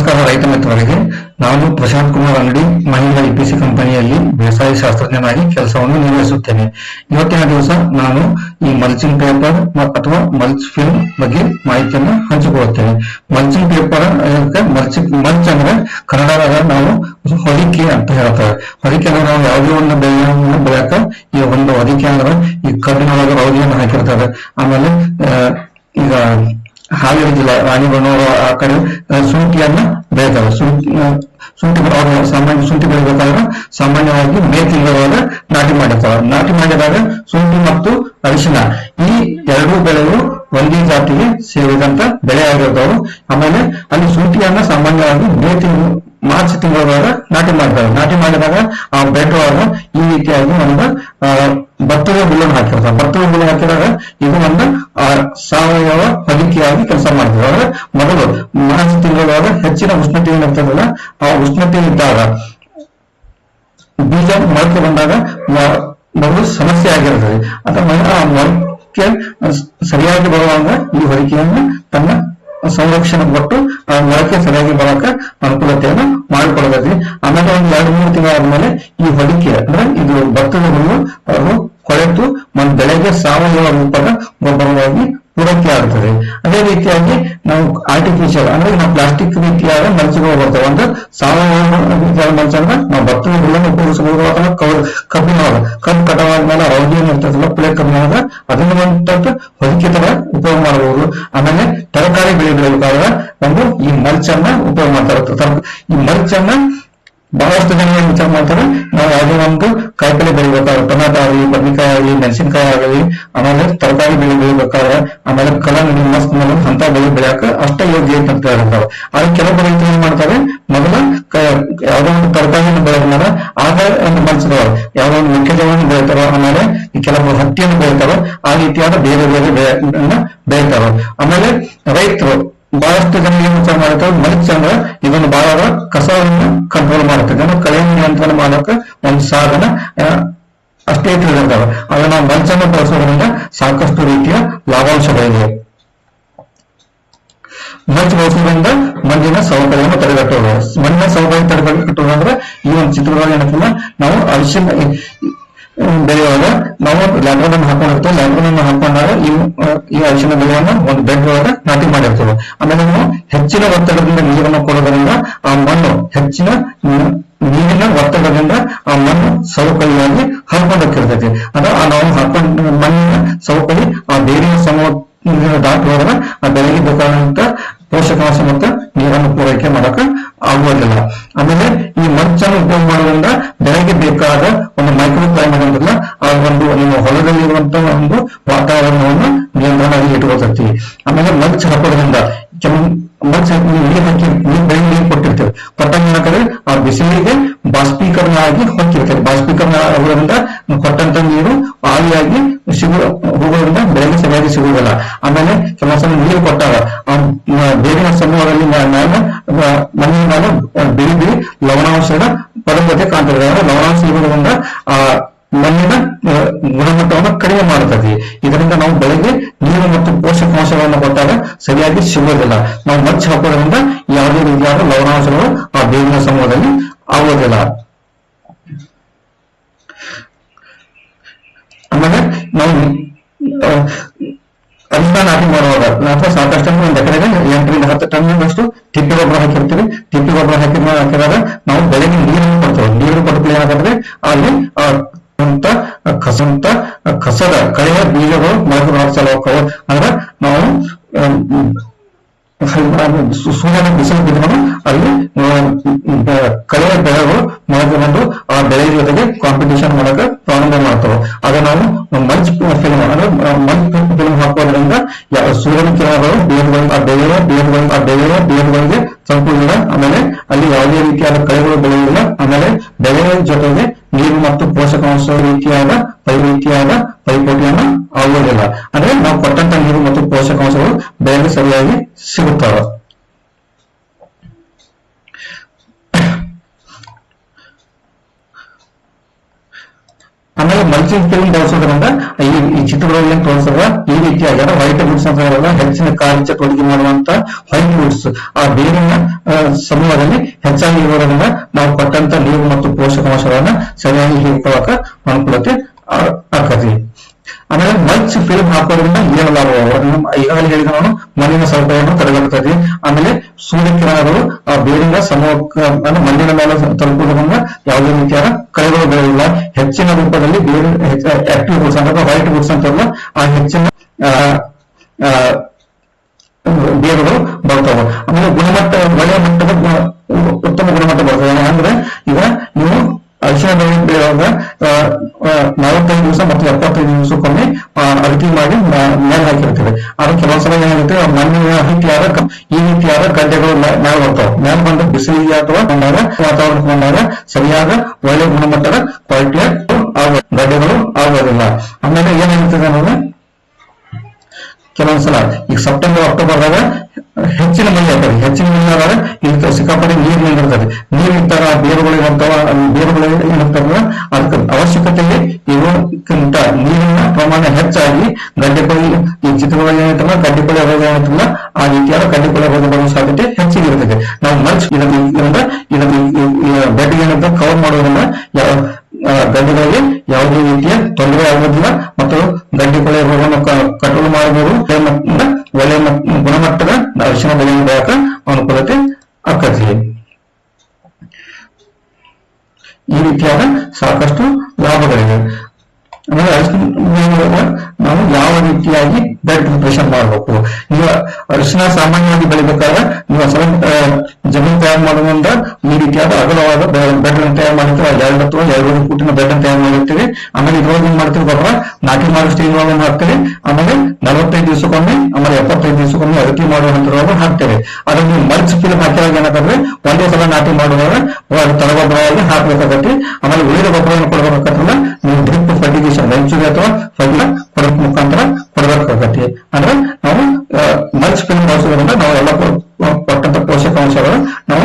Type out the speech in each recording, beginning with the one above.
ನಮಸ್ಕಾರ ರೈತ ಮಿತ್ರರಿಗೆ. ನಾನು ಪ್ರಶಾಂತ್ ಕುಮಾರ್ ಅಂಗಡಿ, ಮಹಿಳಾ ಇಪಿಸಿ ಕಂಪನಿಯಲ್ಲಿ ಬೇಸಾಯ ಶಾಸ್ತ್ರಜ್ಞನಾಗಿ ಕೆಲಸವನ್ನು ನಿರ್ವಹಿಸುತ್ತೇನೆ. ಇವತ್ತಿನ ದಿವಸ ನಾನು ಈ ಮಲ್ಚಿಂಗ್ ಪೇಪರ್ ಅಥವಾ ಮಲ್ಚ್ ಫಿಲ್ಮ್ ಬಗ್ಗೆ ಮಾಹಿತಿಯನ್ನು ಹಂಚಿಕೊಳ್ಳುತ್ತೇನೆ. ಮಲ್ಚಿಂಗ್ ಪೇಪರ್ ಮಲ್ಚ್ ಅಂದ್ರೆ ಕನ್ನಡದಾಗ ನಾವು ಹೊದಿಕೆ ಅಂತ ಹೇಳ್ತಾರೆ. ಹೊದಿಕೆ ಅಂದ್ರೆ ನಾವು ಯಾವುದೇ ಒಂದು ಬೆಳೆಯನ್ನು ಬೆಳೆಯಕ ಈ ಒಂದು ಹೊದಿಕೆ ಅಂದ್ರೆ ಈ ಕಬ್ಬಿನೊಳಗೆ ರೌದಿಯನ್ನು ಹಾಕಿರ್ತಾರೆ. ಆಮೇಲೆ ಈಗ ಹಾವೇರಿ ಜಿಲ್ಲೆ ರಾಣಿಬೆನ್ನೂರು ಆ ಕಡೆ ಶುಂಠಿಯನ್ನ ಬೆಳಿತಾರೆ. ಶುಂಠಿ ಬೆಳಿಬೇಕಾದ್ರೆ ಸಾಮಾನ್ಯವಾಗಿ ಮೇ ತಿಂಗಳೊಳಗೆ ನಾಟಿ ಮಾಡಿರ್ತಾರೆ. ನಾಟಿ ಮಾಡಿದಾಗ ಶುಂಠಿ ಮತ್ತು ಅರಿಶಿನ ಈ ಎರಡೂ ಬೆಳೆಗಳು ಒಂದೇ ಜಾತಿಗೆ ಸೇರಿದಂತ ಬೆಳೆ ಆಗಿರ್ತಾವೆ. ಆಮೇಲೆ ಅಲ್ಲಿ ಶುಂಠಿಯನ್ನ ಸಾಮಾನ್ಯವಾಗಿ ಮಾರ್ಚ್ ತಿಂಗಳೊಳಗೆ ನಾಟಿ ಮಾಡ್ತಾರೆ. ನಾಟಿ ಮಾಡಿದಾಗ ಆ ಬೆಟ್ಟವಾಗ ಈ ರೀತಿಯಾಗಿ ಒಂದು ಭತ್ತದ ಹುಲ್ಲನ್ನು ಹಾಕಿರ್ತಾರೆ. ಭತ್ತದ ಹುಲ್ಲು ಹಾಕಿದಾಗ ಇದು ಒಂದು ಸಾವಯವ ಹೊದಿಕೆಯಾಗಿ ಕೆಲಸ ಮಾಡ್ತದೆ. ಅಂದ್ರೆ ಮೊದಲು ಮಾರ್ಚ್ ತಿಂಗಳೊಳಗೆ ಹೆಚ್ಚಿನ ಉಷ್ಣತೆ ಏನಿರ್ತದಲ್ಲ, ಆ ಉಷ್ಣತೆ ಇದ್ದಾಗ ಬೀಜ ಮೊಳಕೆ ಬಂದಾಗ ಮೊದಲು ಸಮಸ್ಯೆ ಆಗಿರ್ತದೆ. ಅಥವಾ ಆ ಮೊಳಕೆ ಸರಿಯಾಗಿ ಬರುವಾಗ ಈ ಹೊದಿಕೆಯನ್ನು ತನ್ನ ಸಂರಕ್ಷಣೆ ಕೊಟ್ಟು ಆ ಮೊಳಕೆ ಸರಿಯಾಗಿ ಬರಕ ಅನುಕೂಲತೆಯನ್ನು ಮಾಡಿಕೊಡಬೇಕು. ಆಮೇಲೆ ಒಂದು 2-3 ತಿಂಗಳಾದ್ಮೇಲೆ ಈ ಹೊದಿಕೆ ಅಂದ್ರೆ ಇದು ಭತ್ತದ ಹುಲ್ಲು ಅದು ಕೊಳೆತು ಒಂದು ಬೆಳೆಗೆ ಸಾವಯವ ರೂಪದ ಗೊಬ್ಬರವಾಗಿ ಪೂರೈಕೆ ಆಗುತ್ತದೆ. ಅದೇ ರೀತಿಯಾಗಿ ನಾವು ಆರ್ಟಿಫಿಷಿಯಲ್ ಅಂದ್ರೆ ನಾವು ಪ್ಲಾಸ್ಟಿಕ್ ರೀತಿಯಾದ ಮಲ್ಚಗಳು ಬರ್ತವೆ. ಒಂದು ಸಾವಯವ ರೀತಿಯಾದ ಮಲ್ಚ ಅಂದ್ರೆ ನಾವು ಭತ್ತದ ಹುಲ್ಲನ್ನು ಉಪಯೋಗಿಸಬಹುದು. ಅಥವಾ ಕಬ್ಬು ಕಟಾವಾದ್ಮೇಲೆ ರೌದಿಯನ್ನು ಇರ್ತದಲ್ಲ, ಪುಳೆ ಕಬ್ಬಿನಾಗ ಅದನ್ನು ಒಂದು ಹೊದಿಕೆ ತರ ಉಪಯೋಗ ಮಾಡಬಹುದು. ಆಮೇಲೆ ತರಕಾರಿ ಬೆಳೆ ಬೆಳೆಯಬೇಕಾದ್ರೆ ಒಂದು ಈ ಮಲ್ಚನ್ನ ಉಪಯೋಗ ಮಾಡ್ತಾರೆ. ಈ ಮಲ್ಚನ್ನ ಬಹಳಷ್ಟು ಜನ ವಿಚಾರ ಮಾಡ್ತಾರೆ. ನಾವು ಯಾವುದೇ ಒಂದು ಕಾಯಿಪಲ್ಲೆ ಬೆಳಿಬೇಕಾದ್ರೆ, ಟೊಮ್ಯಾಟೊ ಆಗಲಿ, ಬದನೆಕಾಯಿ ಆಗಲಿ, ಮೆಣಸಿನಕಾಯಿ ಆಗಲಿ, ಆಮೇಲೆ ತರಕಾರಿ ಬೆಳೆ ಬೆಳಿಬೇಕಾದ್ರೆ, ಆಮೇಲೆ ಕಲ್ಲಂಗಡಿ ಮಸ್ತ್ ಅಂತ ಬೆಳೆ ಬೆಳೆಯಕ ಅಷ್ಟ ಯೋಗ್ಯ ಅಂತ ಹೇಳ್ತಾರೆ. ಆದ್ರೆ ಕೆಲವು ರೈತರು ಏನ್ ಮಾಡ್ತಾರೆ, ಮೊದಲ ಯಾವ್ದೋ ಒಂದು ತರಕಾರಿಯನ್ನು ಬೆಳೆದ ಆಗ ಒಂದು ಮಲ್ಚದವ ಯಾವ್ದೋ ಒಂದು ಮೆಕ್ಕೆಜೋಳವನ್ನು ಬೆಳಿತಾರೋ, ಆಮೇಲೆ ಕೆಲವು ಹತ್ತಿಯನ್ನು ಬೆಳಿತಾರೋ, ಆ ರೀತಿಯಾದ ಬೇರೆ ಬೇರೆ ಬೆಳೆಯನ್ನ ಬೆಳಿತಾರೋ. ಆಮೇಲೆ ರೈತರು ಬಹಳಷ್ಟು ಜನ ಏನ್ ವಿಚಾರ ಮಾಡ್ತಾರೆ, ಮಲ್ಚ್ ಅಂದ್ರೆ ಇದನ್ನು ಬಹಳ ಕಸವನ್ನು ಕಂಟ್ರೋಲ್ ಮಾಡುತ್ತೆ, ಕಳೆ ನಿಯಂತ್ರಣ ಮಾಡಕ್ಕೆ ಒಂದು ಸಾಧನ ಅಷ್ಟೇ ತಿಳಿದಿರ್ತಾವೆ. ಅದನ್ನ ಮಲ್ಚನ್ನು ಬಳಸೋದ್ರಿಂದ ಸಾಕಷ್ಟು ರೀತಿಯ ಲಾಭಾಂಶಗಳಿವೆ. ಮಲ್ಚ್ ಬಳಸೋದ್ರಿಂದ ಮಣ್ಣಿನ ಸವಕಳಿಯನ್ನು ತಡೆಗಟ್ಟುವುದು. ಮಣ್ಣಿನ ಸವಕಳಿ ತಡೆಗಟ್ಟುವುದು ಅಂದ್ರೆ ಈ ಒಂದು ಚಿತ್ರದಲ್ಲಿ ಏನಂತಿಲ್ಲ, ನಾವು ಅರಿಶಿನ ಬೆಳೆಯುವಾಗ ನಾವು ಲ್ಯಾಬ್ರೋನ್ ಅನ್ನು ಹಾಕೊಂಡಿರ್ತೇವೆ. ಲ್ಯಾಬ್ರೋನ್ ಅನ್ನು ಹಾಕೊಂಡಾಗ ಈ ಅರಿಶಿನ ಬೆಳೆಯನ್ನು ಒಂದು ಬೆಡ್ ಒಳಗೆ ನಾಟಿ ಮಾಡಿರ್ತೇವೆ. ಆಮೇಲೆ ನಾವು ಹೆಚ್ಚಿನ ಒತ್ತಡದಿಂದ ನೀರನ್ನು ಕೊಡೋದ್ರಿಂದ ಆ ಮಣ್ಣು ಹೆಚ್ಚಿನ ನೀರಿನ ಒತ್ತಡದಿಂದ ಆ ಮಣ್ಣು ಸವಕಳಿಯಾಗಿ ಹರ್ಕೊಂಡೋಗಿರ್ತೈತಿ. ಅಂದ್ರೆ ನಾವು ಹಾಕೊಂಡ ಮಣ್ಣಿನ ಸವಕಳಿ ಆ ಬೇರಿನ ದಾಟಿ ಹೋದ್ರೆ ಆ ಬೆಳೆಗೆ ಬೇಕಾದಂತ ಪೋಷಕಾಂಶ ಮತ್ತು ನೀರನ್ನು ಪೂರೈಕೆ ಮಾಡಕ ಆಗುವುದಿಲ್ಲ. ಆಮೇಲೆ ಈ ಮಲ್ಚನ್ನು ಉಪಯೋಗ ಮಾಡೋದ್ರಿಂದ ಬೆಳೆಗೆ ಬೇಕಾದ ಒಂದು ಮೈಕ್ರೋ ಕ್ಲೈಮೇಟ್ ಅಂತಿಲ್ಲ, ಆ ಒಂದು ನಿಮ್ಮ ಹೊಲದಲ್ಲಿ ಇರುವಂತಹ ಒಂದು ವಾತಾವರಣವನ್ನು ನಿಯಂತ್ರಣವಾಗಿ ಇಟ್ಕೊಳ್ತೈತಿ. ಆಮೇಲೆ ಮಲ್ಚ್ ಹಾಕೋದ್ರಿಂದ ಮಲ್ಚ್ ಹಾಕಿ ನೀರು ಹಾಕಿ ಬೆಳೆ ಕೊಟ್ಟಿರ್ತೇವೆ. ಕೊಟ್ಟಂಗೆ ಆ ಬಿಸಿಲಿಗೆ ಬಾಷ್ಪೀಕರಣ ಆಗಿ ಹೊಕ್ಕಿರ್ತೇವೆ. ಬಾಷ್ಪೀಕರಣ ಆಗೋದ್ರಿಂದ ಕೊಟ್ಟಂತ ನೀರು ಆವಿಯಾಗಿ ಹೋಗೋದ್ರಿಂದ ಬೆಳೆಗೆ ಸರಿಯಾಗಿ ಸಿಗುವುದಿಲ್ಲ. ಆಮೇಲೆ ಕೆಲವೊಂದ್ಸಲ ನೀರು ಕೊಟ್ಟಾಗ ಆ ಬೇರಿನ ಸಮೂಹದಲ್ಲಿ ಮಣ್ಣಿನ ಮೇಲೆ ಬಿಳಿ ಲವಣಾಂಶದ ಪದಕತೆ ಕಾಣ್ತದೆ. ಲವಣಾಂಶ ಇರುವುದರಿಂದ ಆ ಮಣ್ಣಿನ ಗುಣಮಟ್ಟವನ್ನು ಕಡಿಮೆ ಮಾಡುತ್ತದೆ. ಇದರಿಂದ ನಾವು ಬೆಳೆಗೆ ನೀರು ಮತ್ತು ಪೋಷಕಾಂಶಗಳನ್ನು ಕೊಟ್ಟಾಗ ಸರಿಯಾಗಿ ಸಿಗುವುದಿಲ್ಲ. ನಾವು ಮಲ್ಚ್ ಹಾಕೋದ್ರಿಂದ ಯಾವುದೇ ರೀತಿಯಾದ ಲವಣಾಂಶಗಳು ಆ ಬೇವಿನ ಸಮೂಹದಲ್ಲಿ ಆಗುವುದಿಲ್ಲ. ಆಮೇಲೆ ನಾವು ಅರಿಶಿನ ನಾಟಿ ಮಾಡುವಾಗ ಅಥವಾ ಸಾಕಷ್ಟು ಒಂದು ಎಕರೆಗೆ 8-10 ಟನ್ನಷ್ಟು ತಿಪ್ಪೆ ಗೊಬ್ಬರ ಹಾಕಿರ್ತೀವಿ. ತಿಪ್ಪೆ ಗೊಬ್ಬರ ಹಾಕಿದಾಗ ನಾವು ಬೆಳೆಗೆ ನೀರನ್ನು ಕೊಡ್ತೇವೆ. ನೀರು ಕೊಟ್ಟು ಏನಾದ್ರೆ ಅಲ್ಲಿ ಕಸದ ಕಳೆಯ ಬೀಜಗಳು ಮೊಳಕೆ ಬರಕ್ಕೆ ಚಾಲು ಹೋಗ್ತವೆ. ಅಂದ್ರೆ ನಾವು ಸೂರ್ಯನ ಬಿಸಿಲು ಬಿದ್ದರೂ ಅಲ್ಲಿ ಕಳೆಯ ಬೆಳೆಗಳು ಮೊಳಕೆ ಬಂದು ಆ ಬೆಳೆ ಜೊತೆಗೆ ಕಾಂಪಿಟೇಷನ್ ಮಾಡಕ್ಕೆ ಪ್ರಾರಂಭ ಮಾಡ್ತವೆ. ಆಗ ನಾವು ಮಲ್ಚ್ ಫಿಲ್ಮ್ ಅಂದ್ರೆ ಮಲ್ಚ್ ಫಿಲ್ಮ್ ಹಾಕೋದ್ರಿಂದ ಸೂರ್ಯನ ಕಿರಣಗಳು ಬೇರುಗಳಿಗೆ ತಲುಪುವುದಿಲ್ಲ. ಆಮೇಲೆ ಅಲ್ಲಿ ಯಾವುದೇ ರೀತಿಯಾದ ಕಳೆಗಳು ಬೆಳೆಯುವುದಿಲ್ಲ. ಆಮೇಲೆ ಬೆಳೆಯ ಜೊತೆಗೆ ನೀರು ಮತ್ತು ಪೋಷಕಾಂಶ ರೀತಿಯಾದ ಪೈಪೋಟಿಯನ್ನು ಆಗುವುದಿಲ್ಲ. ಅಂದ್ರೆ ನಾವು ಕೊಟ್ಟಂತ ನೀರು ಮತ್ತು ಪೋಷಕಾಂಶಗಳು ಬೆಳೆಗೆ ಸರಿಯಾಗಿ ಸಿಗುತ್ತವೆ. ಆಮೇಲೆ ಮಲ್ಚಿಂಗ್ ಫಿಲ್ಮ್ ಬಳಸೋದ್ರಿಂದ ಈ ಚಿತ್ರಗಳಲ್ಲಿ ಏನ್ ತೋರಿಸಿದ್ರೆ ಈ ರೀತಿಯಾಗಿ ವೈಟ್ ವುಡ್ಸ್ ಅಂತ ಹೇಳೋದು ಹೆಚ್ಚಿನ ಕಾರ್ಯ ಚಟುವಟಿಕೆ ಮಾಡುವಂತ ವೈಟ್ ವುಡ್ಸ್ ಆ ಬೇರಿನ ಸಮೂಹದಲ್ಲಿ ಹೆಚ್ಚಾಗಿ ಇರೋದ್ರಿಂದ ನಾವು ಕೊಟ್ಟಂತ ನೀರು ಮತ್ತು ಪೋಷಕಾಂಶಗಳನ್ನ ಸರಿಯಾಗಿ ಹೀರ್ಕೊಳ್ಳಕ ಅನುಕೂಲತೆ ಆಕತಿ. ಆಮೇಲೆ ಮಲ್ಚ್ ಫಿಲ್ಮ್ ಹಾಕೋದ್ರಿಂದ ಏನು ಲಾಭ? ಈಗಾಗಲೇ ಹೇಳಿದ ನಾನು ಮಣ್ಣಿನ ಸವಕಳಿಯನ್ನು ತಡೆಗಟ್ಟುತ್ತದೆ. ಆಮೇಲೆ ಸೂರ್ಯಕಿರಣಗಳು ಆ ಬೇರಿನ ಸಮೂಹಕ್ಕೆ ಮಣ್ಣಿನ ಮೇಲೆ ತಲುಪುವುದರಿಂದ ಯಾವುದೇ ರೀತಿಯಾದ ಕಳೆಗಳು ಬೆಳೆಯಿಲ್ಲ. ಹೆಚ್ಚಿನ ರೂಪದಲ್ಲಿ ಬೇರೆ ಆಕ್ಟಿವ್ ವುಡ್ಸ್ ಅಂದ್ರೆ ವೈಟ್ ವುಡ್ಸ್ ಅಂತಾರಲ್ಲ ಆ ಹೆಚ್ಚಿನ ಬೇರುಗಳು ಬರ್ತಾವ. ಆಮೇಲೆ ಗುಣಮಟ್ಟ ಒಳ್ಳೆಯ ಮಟ್ಟದ ಉತ್ತಮ ಗುಣಮಟ್ಟ ಬರ್ತದೆ. ಅಂದ್ರೆ ಈಗ ನೀವು ಅರಿಶಿನ ಬೆಳೆಯುವಾಗ 45 ದಿವಸ ಮತ್ತು 75 ದಿವಸಕ್ಕೊಮ್ಮೆ ಅಳತಿ ಮಾಡಿ ಮೇಲೆ ಹಾಕಿರ್ತೇವೆ. ಆದ್ರೆ ಕೆಲವೊಂದ್ಸಲ ಏನಾಗುತ್ತೆ ಮಣ್ಣಿನ ರೀತಿಯಾದ ಈ ರೀತಿಯಾದ ಗಡ್ಡೆಗಳು ಮೇಲೆ ಬರ್ತಾವ. ಮೇಲೆ ಬಂದ ಬಿಸಿಲಿಗೆ ಅಥವಾ ಬಂದಾಗ ವಾತಾವರಣಕ್ಕೆ ಬಂದಾಗ ಸರಿಯಾದ ಒಳ್ಳೆ ಗುಣಮಟ್ಟದ ಕ್ವಾಲಿಟಿಯ ಗಡ್ಡೆಗಳು ಆಗೋದಿಲ್ಲ. ಆಮೇಲೆ ಏನಾಗುತ್ತದೆ ಅನ್ನೋದು ಕೆಲವೊಂದ್ಸಲ ಈಗ ಸೆಪ್ಟೆಂಬರ್ ಅಕ್ಟೋಬರ್ದಾಗ ಹೆಚ್ಚಿನ ಮಳೆ ಆಗ್ತದೆ. ಹೆಚ್ಚಿನ ಮಳೆ ಆದಾಗ ಇಲ್ಲಿ ಸಿಕ್ಕಾಪಟ್ಟೆ ನೀರು ನಿಂದಿರ್ತದೆ. ನೀರು ಇದ್ದಾಗ ಬೇರುಗಳು ಏನಾಗ್ತದೆ ಅದಕ್ಕೆ ಅವಶ್ಯಕತೆಗೆ ಇರೋಕ್ಕಿಂತ ನೀರಿನ ಪ್ರಮಾಣ ಹೆಚ್ಚಾಗಿ ಗಡ್ಡೆಕೊಳಿ ಈ ಚಿತ್ರಗಳಲ್ಲಿ ಏನಾಯ್ತಲ್ಲ ಗಡ್ಡೆಕೊಳಿ ರೋಗ ಏನಾಯ್ತಲ್ಲ ಆ ರೀತಿಯಾದ ಗಡ್ಡೆಕೊಳಿ ರೋಗ ಬರುವ ಸಾಧ್ಯತೆ ಹೆಚ್ಚಿಗೆ ಇರ್ತದೆ. ನಾವು ಮಲ್ಚ್ ಇದಕ್ಕೆ ಬೆಡ್ಗೆ ಏನಾಗ್ತದೆ ಕವರ್ ಮಾಡೋದ್ರಿಂದ ಗಡ್ಡೆಗಳಿಗೆ ಯಾವುದೇ ರೀತಿಯ ತೊಂದರೆ ಆಗುವುದಿಲ್ಲ ಮತ್ತು ಗಡ್ಡೆ ಕೊಳೆ ರೋಗವನ್ನು ಕಂಟ್ರೋಲ್ ಮಾಡಬಹುದು. ಒಳ್ಳೆ ಗುಣಮಟ್ಟದ ಅರಿಶಿನ ಬೆಳೆಯನ್ನು ಬೆಳೆಯಕ ಅನುಕೂಲತೆ ಆಕತಿ. ಈ ರೀತಿಯಾದ ಸಾಕಷ್ಟು ಲಾಭಗಳಿವೆ. ಆಮೇಲೆ ಅರಿಶಿನ ನಾವು ಯಾವ ರೀತಿಯಾಗಿ ಬೆಡ್ ಪ್ರಿಪರೇಷನ್ ಮಾಡಬೇಕು? ನೀವು ಅರಿಶಿನ ಸಾಮಾನ್ಯವಾಗಿ ಬೆಳಿಬೇಕಾದ್ರೆ ನೀವು ಜಮೀನು ತಯಾರು ಮಾಡೋದ್ರಿಂದ ಈ ರೀತಿಯಾದ ಅಗಲವಾದ ಬೆಡ್ ಅನ್ನು ತಯಾರು ಮಾಡಿರ್ತೀವಿ. 2 ಅಥವಾ 2 ಫೂಟಿನ ಬೆಡ್ ಅನ್ನು ತಯಾರು ಮಾಡಿರ್ತೀವಿ. ಆಮೇಲೆ ಇದ್ರೊಳಗೆ ಏನ್ ಮಾಡ್ತೀವಿ ಬರುವ ನಾಟಿ ಮಾಡೋ ಸ್ಟೀಲ್ ಹಾಕ್ತೇವೆ. ಆಮೇಲೆ 45 ದಿವಸಕ್ಕೊಮ್ಮೆ ಆಮೇಲೆ 75 ದಿವಸಕ್ಕೊಮ್ಮೆ ಅಗತಿ ಮಾಡುವಂತರೊಳಗೆ ಹಾಕ್ತೇವೆ. ಅದನ್ನು ನೀವು ಮಲ್ಚ್ ಫಿಲ್ಮ್ ಹಾಕಿದಾಗ ಏನಾಗ್ತದೆ ಒಂದೇ ಸಲ ನಾಟಿ ಮಾಡುವಾಗ ತಳಗೊಬ್ಬರವಾಗಿ ಹಾಕ್ಬೇಕಾಗತ್ತೆ. ಆಮೇಲೆ ಉಳಿದ ಗೊಬ್ಬರವನ್ನು ಕೊಡಬೇಕಾಗತ್ತಲ್ಲ ನೀವು ಡ್ರಿಪ್ ಫರ್ಟಿಗೇಷನ್ ವೆಂಚುರಿ ಅಥವಾ ಫರ್ಟಿಲ ಕೊಡೋಕ್ ಮುಖಾಂತರ ಕೊಡಬೇಕಾಗತ್ತೆ. ಅಂದ್ರೆ ನಾವು ಮಲ್ಚ್ ಫಿಲ್ಮ್ ಬಳಸೋದ್ರಿಂದ ನಾವು ಎಲ್ಲ ಕೊಟ್ಟಂತ ಪೋಷಕಾಂಶಗಳು ನಾವು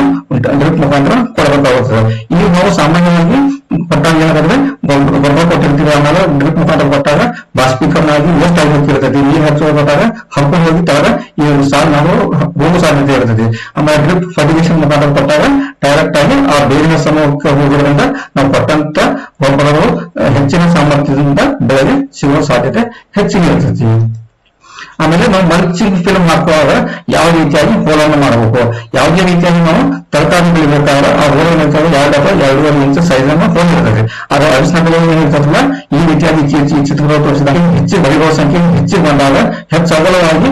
ಡ್ರಿಪ್ ಮುಖಾಂತರ ಕೊಡಬೇಕಾಗುತ್ತದೆ. ಈಗ ನಾವು ಸಾಮಾನ್ಯವಾಗಿ ಕೊಟ್ಟಾಗ ಏನಾದ್ರೆ ಗೊಬ್ಬರ ಕೊಟ್ಟಿರ್ತೀವಿ. ಆಮೇಲೆ ಡ್ರಿಪ್ ಮುಖಾಂತರ ಕೊಟ್ಟಾಗ ಬಾಷ್ಪೀಕರಣ ಆಗಿ ವೇಸ್ಟ್ ಆಗಿ ಹೋಗ್ತಿರ್ತದೆ. ನೀರು ಹೆಚ್ಚಾಗ ಹರ್ಕೊಂಡು ಹೋಗಿ ತಳಗ ಈ ನಾವು ಹೋಗೋ ಸಾಧ್ಯತೆ ಇರ್ತದೆ. ಆಮೇಲೆ ಡ್ರಿಪ್ ಫರ್ಟಿಗೇಷನ್ ಮುಖಾಂತರ ಕೊಟ್ಟಾಗ ಡೈರೆಕ್ಟ್ ಆಗಿ ಆ ಬೇರಿನ ಸಮೂಹಕ್ಕೆ ಹೋಗೋದ್ರಿಂದ ನಾವು ಕೊಟ್ಟಂತ ಗೊಬ್ಬರಗಳು ಹೆಚ್ಚಿನ ಸಾಮರ್ಥ್ಯದಿಂದ ಬೆಳೆಗೆ ಸಿಗುವ ಸಾಧ್ಯತೆ ಹೆಚ್ಚಿಗೆ ಇರ್ತದೆ. ಆಮೇಲೆ ನಾವು ಮಲ್ಚಿಂಗ್ ಫಿಲ್ಮ್ ಹಾಕುವಾಗ ಯಾವ ರೀತಿಯಾಗಿ ಹೋಲನ್ನು ಮಾಡಬೇಕು? ಯಾವುದೇ ರೀತಿಯಾಗಿ ನಾವು ತರಕಾರಿ ಬೆಳಿಬೇಕಾದ್ರೆ ಆ ಹೋಲ್ ಏನಿರ್ತದೆ 2 ಅಥವಾ 2.5 ಇಂಚ್ ಸೈಜ್ ಅನ್ನು ಹೊಂದಿರ್ತದೆ. ಆದ್ರೆ ಅರಿಶಿನ ಬೆಳೆ ಏನಿರ್ತದಲ್ಲ ಈ ರೀತಿಯಾಗಿ ಚಿತ್ರಗಳು ತೋರಿಸಿದಾಗ ಹೆಚ್ಚು ಬೆಳೆಗಳ ಸಂಖ್ಯೆ ಹೆಚ್ಚಿಗೆ ಬಂದಾಗ ಹೆಚ್ಚು ಅಗಲವಾಗಿ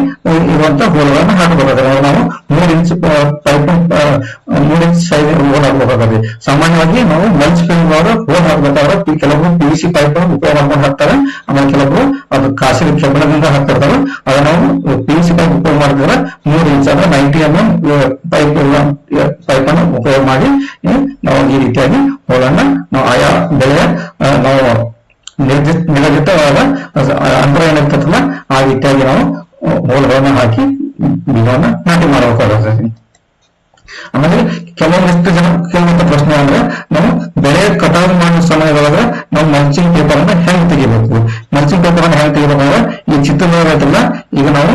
ಇರುವಂತಹ ಹೋಲ್ಗಳನ್ನು ಹಾಕಬೇಕಾದ್ರೆ ನಾವು 3 inch pipe 3 inch size hole ಹಾಕಬೇಕಾಗುತ್ತೆ. ಸಾಮಾನ್ಯವಾಗಿ ನಾವು ಮಲ್ಚ್ ಫಿಲ್ಮ್ ಹೋಲ್ ಹಾಕಬೇಕಾದ್ರೆ ಕೆಲವೊಬ್ರು PVC ಪೈಪ್ ಉಪಯೋಗ ಮಾಡ್ಕೊಂಡು ಹಾಕ್ತಾರೆ. ಆಮೇಲೆ ಕೆಲವೊಬ್ರು ಅದು ಕಾಸಿನ ಕೆಬ್ಬಣದಿಂದ ಹಾಕ್ತಿರ್ತಾರೆ. ಅದ ನಾವು PVC ಪೈಪ್ ಉಪಯೋಗ ಮಾಡಿದ್ರೆ 3 ಇಂಚ್ ಅಂದ್ರೆ 90 mm ಪೈಪ್ ಅನ್ನು ಉಪಯೋಗ ಮಾಡಿ ನಾವು ಈ ರೀತಿಯಾಗಿ ಹೋಲನ್ನ ನಾವು ಆಯಾ ಬೆಳೆಯ ನಾವು ನಿಗದಿತವಾದ ಅಂತರ ಏನಿರ್ತದಲ್ಲ ಆ ರೀತಿಯಾಗಿ ನಾವು ಹೋಲ್ಗಳನ್ನು ಹಾಕಿ ಬೀಜವನ್ನ ನಾಟಿ ಮಾಡಬೇಕಾಗುತ್ತದೆ. ಆಮೇಲೆ ಕೆಲವೊಂದಿಷ್ಟು ಜನ ಕೇಳುವಂತ ಪ್ರಶ್ನೆ ಅಂದ್ರೆ ನಾವು ಬೆಳೆ ಕಟಾವು ಮಾಡುವ ಸಮಯದೊಳಗೆ ನಾವು ಮಲ್ಚಿಂಗ್ ಪೇಪರ್ ಅನ್ನ ಹೆಂಗ್ ತೆಗಿಬೇಕು? ಮಲ್ಚಿಂಗ್ ಪೇಪರ್ ಅನ್ನ ಹೆಂಗ್ ತೆಗಿಬೇಕಂದ್ರೆ ಈ ಚಿತ್ರದಲ್ಲ ಈಗ ನಾವು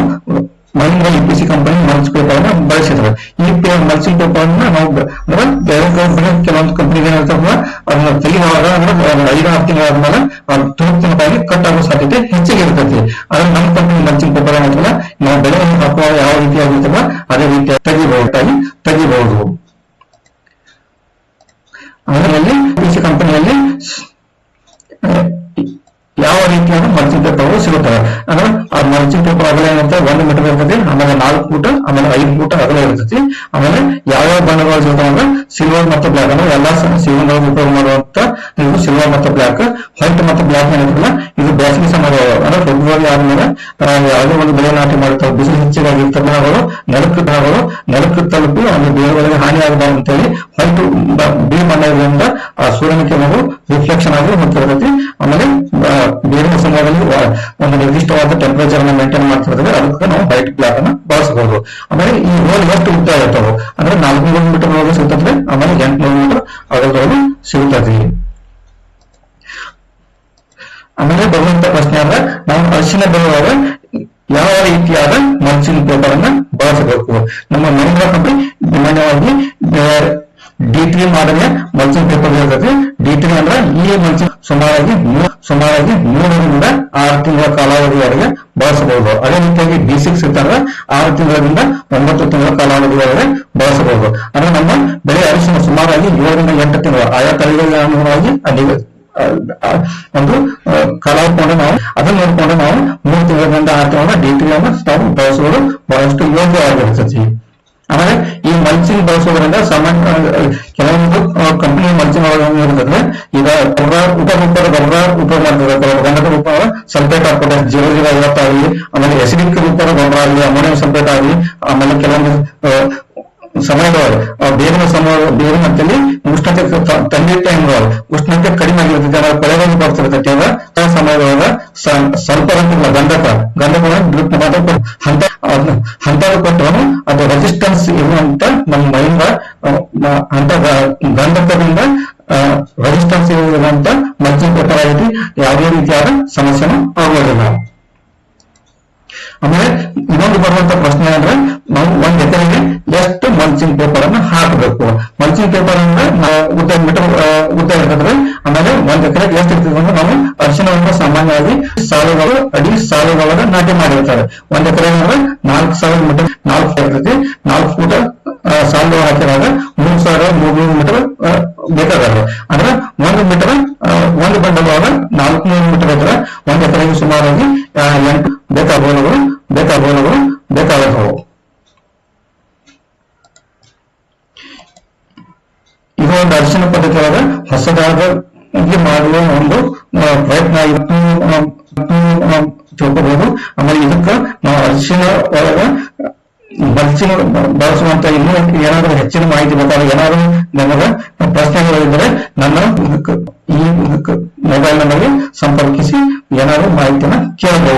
Mahindra EPC company mulch paper ಅನ್ನ ಬಳಸಿದ್ರೆ ಈ ಮಲ್ಚಿಂಗ್ ಪೇಪರ್ ಅನ್ನ ನಾವು ಬೇರೆ ಕೆಲವೊಂದು ಕಂಪನಿಗೆ ಏನಿರ್ತಲ್ಲ ಅದನ್ನ ತೆಗೆಯುವಾಗ ಅಂದ್ರೆ 5-6 ತಿಂಗಳಾದ್ಮೇಲೆ ತುಣುಕಿನಕಾಗಿ ಕಟ್ ಆಗೋ ಸಾಧ್ಯತೆ ಹೆಚ್ಚಿಗೆ ಇರ್ತೈತಿ. ಆದ್ರೆ ನಮ್ಮ ಕಂಪನಿ ಮಲ್ಚಿಂಗ್ ಪೇಪರ್ ಏನಿರ್ತಲ್ಲ ನಾವು ಬೆಳೆಯನ್ನು ಹಾಕುವಾಗ ಯಾವ ರೀತಿಯಾಗಿರ್ತಲ್ಲ ಅದೇ ರೀತಿಯಾಗಿ ತೆಗಿಬಹುದು. ಅದರಲ್ಲಿ EPC ಕಂಪನಿಯಲ್ಲಿ ಯಾವ ರೀತಿಯಾದ ಮಲ್ಚಿಂಗ್ ಪೇಪರ್ ಸಿಗುತ್ತವೆ ಅಂದ್ರೆ ಆ ಮಲ್ಚಿಂಗ್ ಪೇಪರ್ ಅಗಲ ಏನಿರ್ತದೆ 1 ಮೀಟರ್ ಇರ್ತದೆ. ಆಮೇಲೆ 4 ಫೂಟ್ ಆಮೇಲೆ 5 ಫೂಟ್ ಅಗಲ ಇರ್ತೈತಿ. ಆಮೇಲೆ ಯಾವ್ಯಾವ ಬಣ್ಣಗಳು ಸಿಗ್ತಾವ ಅಂದ್ರೆ ಸಿಲ್ವರ್ ಮತ್ತು ಬ್ಲಾಕ್ ಅಂದ್ರೆ ಎಲ್ಲಾ ಸೀಸನ್ಗಳು ಉಪಯೋಗ ಮಾಡುವಂತ ಇದು ಸಿಲ್ವರ್ ಮತ್ತು ಬ್ಲಾಕ್. ವೈಟ್ ಮತ್ತು ಬ್ಲಾಕ್ ಏನಿರ್ತಲ್ಲ ಇದು ಬೇಸಿಗೆ ಸಮಯ ಅಂದ್ರೆ ಫೆಬ್ರವರಿ ಆದ್ಮೇಲೆ ಯಾವುದೇ ಒಂದು ಬೆಳೆ ನಾಟಿ ಮಾಡುತ್ತವೆ. ಬಿಸಿಲು ಹೆಚ್ಚಿಗಾಗಿರ್ತವೆ ನಾವು ನೆಲಕ್ಕೆ ತಲುಪಿ ಒಂದು ಬೇರುಗಳಿಗೆ ಹಾನಿ ಆಗಬಾರ್ದು ಅಂತೇಳಿ ವೈಟ್ ಬಿಳಿ ಬಣ್ಣ ಇರೋದ್ರಿಂದ ಆ ಸೂರ್ಯನ ಕಿರಣಗಳು ರಿಫ್ಲೆಕ್ಷನ್ ಆಗಿ ಹೋಗ್ತಿರ್ತೈತಿ. ಆಮೇಲೆ ಬೇರಿನ ಸಮಯದಲ್ಲಿ ಒಂದು ನಿರ್ದಿಷ್ಟವಾದ ಟೆಂಪರೇಚರ್ ಅನ್ನು ಮೇಂಟೈನ್ ಮಾಡ್ತಿರ್ತದೆ. ಅದಕ್ಕೆ ನಾವು ವೈಟ್ ಬ್ಲಾಕ್ ಅನ್ನ ಬಳಸಬಹುದು. ಆಮೇಲೆ ಈ ಹೋಲ್ ಎಷ್ಟು ಉದ್ದ ಇರ್ತಾವೆ ಅಂದ್ರೆ 400 ಮೀಟರ್ ಒಳಗೆ ಸಿಗ್ತದೆ. ಆಮೇಲೆ 800 ಮೀಟರ್ ಅಗಲದೊಳಗೆ ಸಿಗುತ್ತದೆ. ಆಮೇಲೆ ಬರುವಂತ ಪ್ರಶ್ನೆ ಅಂದ್ರೆ ನಾವು ಅರಿಶಿನ ಬೆಳೆಯುವಾಗ ಯಾವ ರೀತಿಯಾದ ಮಲ್ಚಿಂಗ್ ಪೇಪರ್ ಅನ್ನ ಬಳಸಬೇಕು. ನಮ್ಮ ಮಹೇಂದ್ರ ಕಂಪನಿ ಸಾಮಾನ್ಯವಾಗಿ D3 ಮಾದರಿಯ ಮಲ್ಚಿಂಗ್ ಪೇಪರ್ ಇರ್ತದೆ. D3 ಅಂದ್ರೆ ಈ ಮಲ್ಚಿಂಗ್ ಸುಮಾರಾಗಿ 3ರಿಂದ 6 ತಿಂಗಳ ಕಾಲಾವಧಿಯವರೆಗೆ ಬಳಸಬಹುದು. ಅದೇ ರೀತಿಯಾಗಿ D6 ಇರ್ತಂದ್ರೆ 6 ತಿಂಗಳಿಂದ 9 ತಿಂಗಳ ಕಾಲಾವಧಿಯವರೆಗೆ ಬಳಸಬಹುದು. ಅಂದ್ರೆ ನಮ್ಮ ಬೆಳೆ ಅರಿಶಿನ ಸುಮಾರಾಗಿ 7ರಿಂದ 8 ತಿಂಗಳು ಆಯಾ ತಳಿಗಳಿಗೆ ಅನುಗುಣವಾಗಿ ಅಲ್ಲಿ ಒಂದು ಕಾಲಾವಧಿಕೊಂಡು ನಾವು ಅದನ್ನು ನೋಡಿಕೊಂಡು ನಾವು 3 ತಿಂಗಳಿಂದ 6 ತಿಂಗಳ D3 ಅನ್ನು ನಾವು ಬಳಸುವುದು ಬಹಳಷ್ಟು ಯೋಗ್ಯವಾಗಿರುತ್ತದೆ. ಆಮೇಲೆ ಈ ಮಲ್ಚಿಂಗ್ ಬಳಸೋದ್ರಿಂದ ಸಾಮಾನ್ಯ ಕೆಲವೊಂದು ಕಂಪನಿ ಮಲ್ಚಿಂಗ್ ಇರ್ತದೆ. ಈಗ ಉಪಗೊಬ್ಬರ ಗೊಬ್ಬರ ಉಪಯೋಗ ಮಾಡ್ತಾರೆ. ಗಂಧಕ ರೂಪ ಸಲ್ಫೇಟ್ ಹಾಕ್ಬಿಟ್ಟೆ 0.50 ಆಗಲಿ, ಆಮೇಲೆ ಎಸಿಡಿಕ್ ರೂಪದ ಗೊಬ್ಬರ ಆಗಲಿ, ಅಮೋನಿಯಂ ಸಲ್ಫೇಟ್ ಆಗಲಿ, ಆಮೇಲೆ ಕೆಲವೊಂದು ಸಮಯದೊಳಗೆ ಬೇರಿನ ಮಟ್ಟದಲ್ಲಿ ಉಷ್ಣತೆ ತಂದಿ ಟೈಮ್ಗಳು ಉಷ್ಣತೆ ಕಡಿಮೆ ಆಗಿರ್ತದೆ, ಕೊಳೆಗಳು ಬರ್ತಿರ್ತೈತಿ. ಆ ಸಮಯದೊಳಗ ಸ್ವಲ್ಪ ಗಂಧಕವನ್ನು ಡ್ರಿಪ್ ಹಂತ ಕೊಟ್ಟವನು ಅದು ರೆಸಿಸ್ಟೆನ್ಸ್ ಇರುವಂತ ನಮ್ಮ ಮೈಂದ ಅಂತ ಗಂಧಕದಿಂದ ರೆಸಿಸ್ಟೆನ್ಸ್ ಇರುವಂತ ಮಲ್ಚಿಂಗ್ ಪೇಪರ್ ಆಗಿ ಯಾವುದೇ ರೀತಿಯಾದ ಸಮಸ್ಯೆನೂ ಆಗುವುದಿಲ್ಲ. ಆಮೇಲೆ ಇನ್ನೊಂದು ಬರುವಂತ ಪ್ರಶ್ನೆ ಅಂದ್ರೆ ನಾವು 1 ಎಕರೆಗೆ ಎಷ್ಟು ಮಲ್ಚಿಂಗ್ ಪೇಪರ್ ಅನ್ನು ಹಾಕಬೇಕು. ಮಲ್ಚಿಂಗ್ ಪೇಪರ್ ಅಂದ್ರೆ ಉದ್ದ ಇರ್ತದ್ರೆ. ಆಮೇಲೆ 1 ಎಕರೆಗೆ ಎಷ್ಟು ಇರ್ತದೆ ಅಂದ್ರೆ ನಾವು ಅರಿಶಿನವನ್ನು ಸಾಮಾನ್ಯವಾಗಿ ಸಾಲುಗಳ ನಾಟಿ ಮಾಡಿರ್ತಾರೆ. 1 ಎಕರೆ ಅಂದ್ರೆ 4,000 ಮೀಟರ್ 4 ಫೂಟ್ ಇರ್ತೈತಿ. 4 ಫೂಟ್ ಸಾಲು ಹಾಕಿದಾಗ 3,300 ಮೀಟರ್ ಬೇಕಾಗಲ್ಲ. ಅಂದ್ರೆ 1 ಮೀಟರ್ ಒಂದು ಬಂಡವಾಳ 400 ಮೀಟರ್ ಇದ್ರೆ 1 ಎಕರೆಗೆ ಸುಮಾರಾಗಿ 8 ಬೇಕಾಗಬಹುದು. ಇದು ಒಂದು ಅರಿಶಿನ ಪದ್ಧತಿ ಒಳಗ ಹೊಸದಾಗಿ ಮಾಡುವ ಒಂದು ಪ್ರಯತ್ನ ತಿಳ್ಕೋಬಹುದು. ಆಮೇಲೆ ಇದಕ್ಕ ನಾವು ಅರಿಶಿನ ಒಳಗ ಮಲ್ಚಿಂಗ್ ಬಳಸುವಂತ ಇನ್ನೂ ಏನಾದರೂ ಹೆಚ್ಚಿನ ಮಾಹಿತಿ ಬೇಕಾದ್ರೆ ಏನಾದರೂ ನಮಗೆ ಪ್ರಶ್ನೆಗಳಿದ್ದರೆ ನನ್ನ ಈ ಮೊಬೈಲ್ ನಂಬರ್ಗೆ ಸಂಪರ್ಕಿಸಿ ಏನಾದರೂ ಮಾಹಿತಿನ ಕೇಳಬಹುದು.